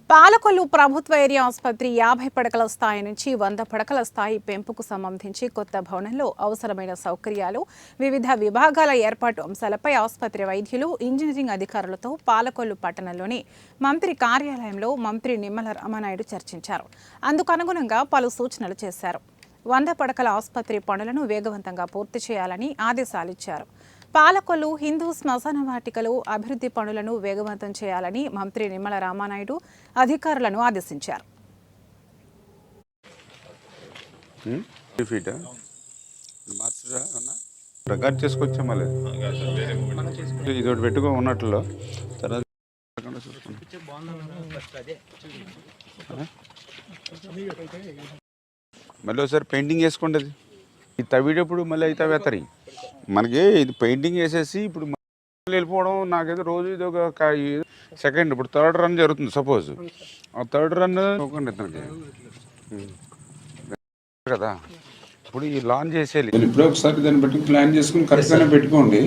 పాలకొల్లు ప్రభుత్వ ఏరియా ఆసుపత్రి 50 పడకల స్థాయి నుంచి 100 పడకల స్థాయి పెంపుకు సంబంధించి కొత్త భవనంలో అవసరమైన సౌకర్యాలు, వివిధ విభాగాల ఏర్పాటు అంశాలపై ఆసుపత్రి వైద్యులు, ఇంజనీరింగ్ అధికారులతో పాలకొల్లు పట్టణంలోని మంత్రి కార్యాలయంలో మంత్రి నిమ్మల రామానాయుడు చర్చించారు. అందుకు అనుగుణంగా పలు సూచనలు చేశారు. 100 పడకల ఆసుపత్రి పనులను వేగవంతంగా పూర్తి చేయాలని ఆదేశాలిచ్చారు. పాలకొల్లు హిందూ శ్మశాన వాటికలు అభివృద్ధి పనులను వేగవంతం చేయాలని మంత్రి నిమ్మల రామానాయుడు అధికారులను ఆదేశించారు. మళ్ళీ ఒకసారి పెయింటింగ్ వేసుకోండి. అది ఈ తవ్వేటప్పుడు మళ్ళీ అయితే వేతరి మనకి ఇది పెయింటింగ్ వేసేసి ఇప్పుడు వెళ్ళిపోవడం నాకైతే రోజు ఇది ఒక సెకండ్. ఇప్పుడు థర్డ్ రన్ జరుగుతుంది. సపోజ్ ఆ థర్డ్ రన్ ఇతనికి కదా ఇప్పుడు ఈ లాంచ్ చేసేయాలి. ఇప్పుడు ఒకసారి దాన్ని బట్టి ప్లాన్ చేసుకుని కరెక్ట్గానే పెట్టుకోండి.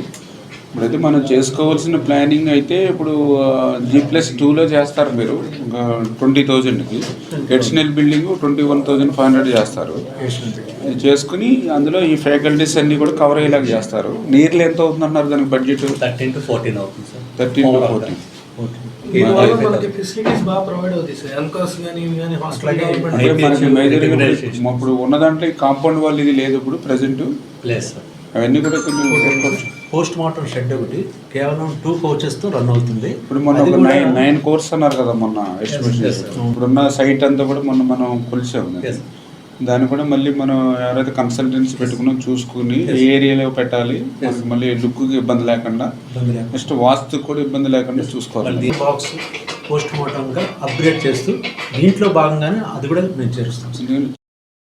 ఇప్పుడైతే మనం చేసుకోవాల్సిన ప్లానింగ్ అయితే ఇప్పుడు G+2లో చేస్తారు. మీరు 20,000కి ఎడిషనల్ బిల్డింగ్ 21,500 చేస్తారు. చేసుకుని అందులో ఈ ఫ్యాకల్టీస్ అన్ని కూడా కవర్ అయ్యేలాగా చేస్తారు. నీర్లు ఎంత అవుతుందన్నారు దానికి బడ్జెట్? 13 to 14 అవుతుంది సార్. 13 to 14. ఇప్పుడు ఉన్న దాంట్లో కాంపౌండ్ వాళ్ళు ఇది లేదు ఇప్పుడు ప్రెసెంట్. అవన్నీ కూడా పోస్ట్ మార్టం షెడ్ ఒకటి కేవలం 2 కోచెస్తో రన్ అవుతుంది. ఇప్పుడు మొన్న 9 కోర్స్ అన్నారు కదా మొన్న ఎస్టిమేషన్. ఇప్పుడున్న సైట్ అంతా కూడా మనం కొలిసాము. దాన్ని కూడా మళ్ళీ మనం ఎవరైతే కన్సల్టెన్సీ పెట్టుకున్నాం చూసుకుని ఏ ఏరియాలో పెట్టాలి, మళ్ళీ లుక్కి ఇబ్బంది లేకుండా, నెక్స్ట్ వాస్తు కూడా ఇబ్బంది లేకుండా చూసుకోవాలి. బాక్స్ పోస్ట్ మార్టంగా అప్గ్రేడ్ చేస్తూ దీంట్లో భాగంగానే అది కూడా మేము చేస్తాం.